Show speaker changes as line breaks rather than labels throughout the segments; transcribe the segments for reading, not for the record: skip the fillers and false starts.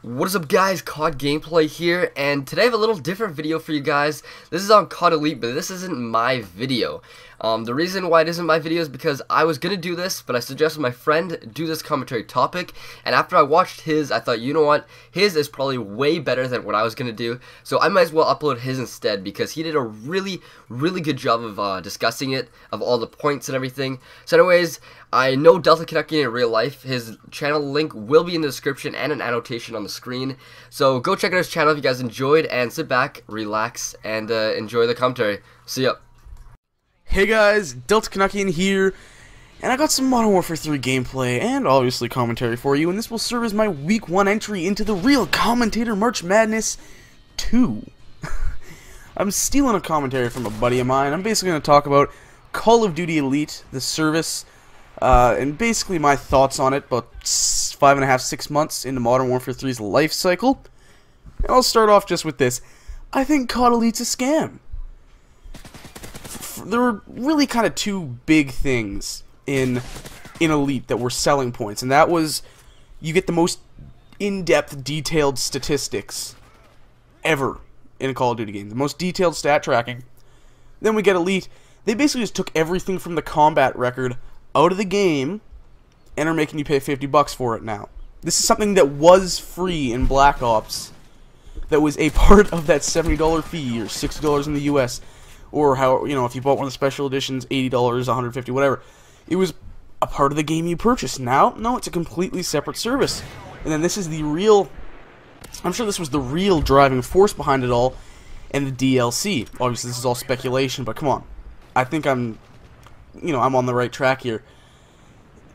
What is up, guys? COD gameplay here, and today I have a little different video for you guys. This is on COD Elite, but this isn't my video. The reason why it isn't my video is because I was gonna do this, but I suggested my friend do this commentary topic, and after I watched his, I thought, you know what, his is probably way better than what I was gonna do, so I might as well upload his instead, because he did a really good job of discussing it, of all the points and everything. So anyways, I know Delta Kentucky in real life. His channel link will be in the description and an annotation on the screen. So go check out his channel if you guys enjoyed, and sit back, relax, and enjoy the commentary. See ya.
Hey guys, Delta Kentucky here, and I got some Modern Warfare 3 gameplay and obviously commentary for you, and this will serve as my Week 1 entry into the Real Commentator March Madness 2. I'm stealing a commentary from a buddy of mine. I'm basically going to talk about Call of Duty Elite, the service, and basically my thoughts on it about 5.5–6 months into Modern Warfare 3's life cycle. And I'll start off just with this. I think COD Elite's a scam. There were really kind of two big things in Elite that were selling points, and that was you get the most in-depth, detailed statistics ever in a Call of Duty game. The most detailed stat tracking. Then we get Elite. They basically just took everything from the combat record out of the game and are making you pay $50 for it now. This is something that was free in Black Ops, that was a part of that $70 fee or $60 in the US, or how, you know, if you bought one of the special editions, $80, $150, whatever. It was a part of the game you purchased. Now, no, it's a completely separate service. And then this is the real, I'm sure this was the real driving force behind it all, and the DLC. Obviously, this is all speculation, but come on. I think I'm on the right track here.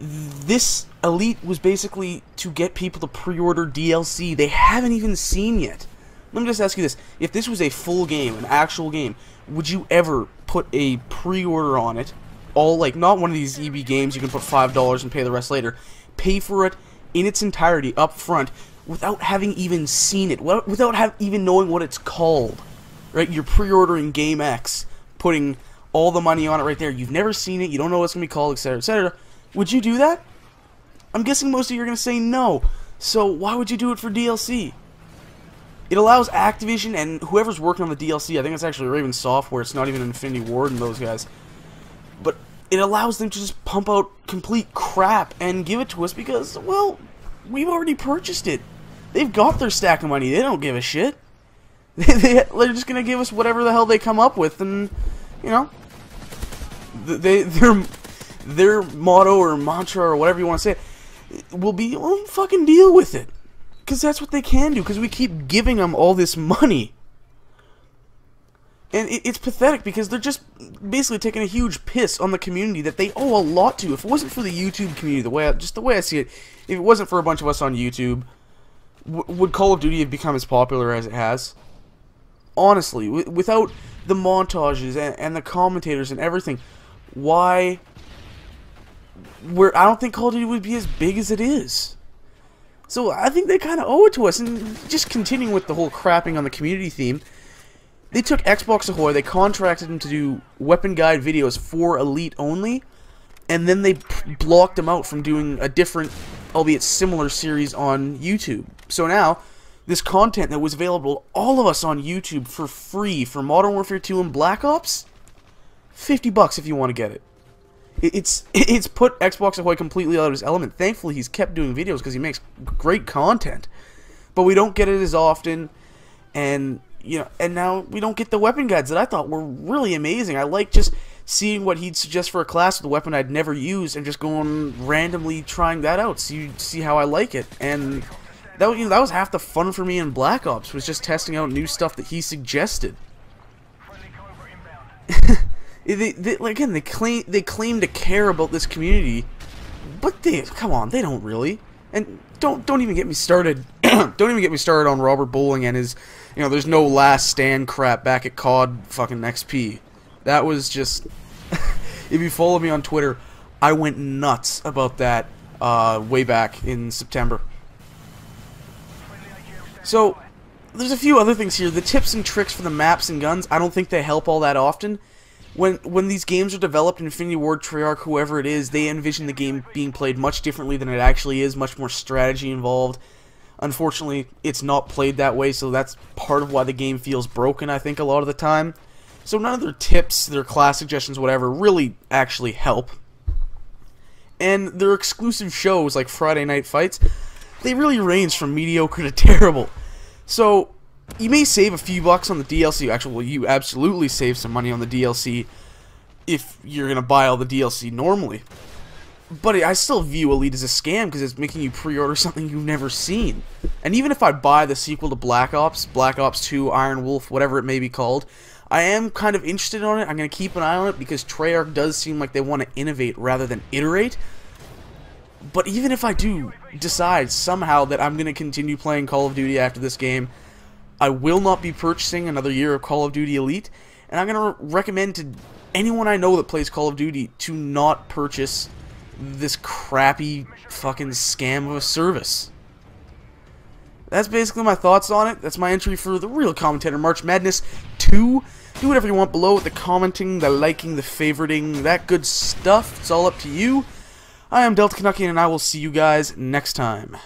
This Elite was basically to get people to pre-order DLC they haven't even seen yet. Let me just ask you this. If this was a full game, an actual game, would you ever put a pre-order on it? All, like, not one of these EB games you can put $5 and pay the rest later. Pay for it in its entirety up front without having even seen it, without even knowing what it's called. Right? You're pre-ordering Game X, putting all the money on it right there. You've never seen it, you don't know what it's going to be called, etc., etc. Would you do that? I'm guessing most of you are going to say no. So why would you do it for DLC? It allows Activision and whoever's working on the DLC, I think it's actually Raven Software, it's not even Infinity Ward and those guys, but it allows them to just pump out complete crap and give it to us because, well, we've already purchased it. They've got their stack of money, they don't give a shit. They're just going to give us whatever the hell they come up with, and, you know, their motto or mantra or whatever you want to say will be, well, fucking deal with it. Because that's what they can do, because we keep giving them all this money. And it's pathetic, because they're just basically taking a huge piss on the community that they owe a lot to. If it wasn't for the YouTube community, just the way I see it, if it wasn't for a bunch of us on YouTube, would Call of Duty have become as popular as it has? Honestly, without the montages and the commentators and everything, I don't think Call of Duty would be as big as it is. So I think they kind of owe it to us. And just continuing with the whole crapping on the community theme, they took Xbox Ahoy, they contracted them to do weapon guide videos for Elite only, and then they blocked them out from doing a different, albeit similar, series on YouTube. So now, this content that was available to all of us on YouTube for free for Modern Warfare 2 and Black Ops, $50 if you want to get it. It's put Xbox Ahoy completely out of his element. Thankfully, he's kept doing videos because he makes great content, but we don't get it as often, and and now we don't get the weapon guides that I thought were really amazing. I like just seeing what he'd suggest for a class with a weapon I'd never used and just going randomly trying that out, see how I like it. And that was half the fun for me in Black Ops, was just testing out new stuff that he suggested. They claim to care about this community, but come on, they don't really. And don't even get me started. Don't even get me started on Robert Bowling and his, there's no last stand crap back at COD fucking XP. That was just, if you follow me on Twitter, I went nuts about that way back in September. So there's a few other things here. The tips and tricks for the maps and guns, I don't think they help all that often. When these games are developed, Infinity Ward, Treyarch, whoever it is, they envision the game being played much differently than it actually is, much more strategy involved. Unfortunately, it's not played that way, so that's part of why the game feels broken, I think, a lot of the time. So none of their tips, their class suggestions, whatever, really actually help. And their exclusive shows, like Friday Night Fights, they really range from mediocre to terrible. So, you may save a few bucks on the DLC. Actually, well, you absolutely save some money on the DLC if you're going to buy all the DLC normally. But I still view Elite as a scam because it's making you pre-order something you've never seen. And even if I buy the sequel to Black Ops 2, Iron Wolf, whatever it may be called, I am kind of interested on it. I'm going to keep an eye on it because Treyarch does seem like they want to innovate rather than iterate. But even if I do decide somehow that I'm going to continue playing Call of Duty after this game, I will not be purchasing another year of Call of Duty Elite. And I'm going to recommend to anyone I know that plays Call of Duty to not purchase this crappy fucking scam of a service. That's basically my thoughts on it. That's my entry for the Real Commentator March Madness 2. Do whatever you want below with the commenting, the liking, the favoriting, that good stuff. It's all up to you. I am Delta Canuckian, and I will see you guys next time.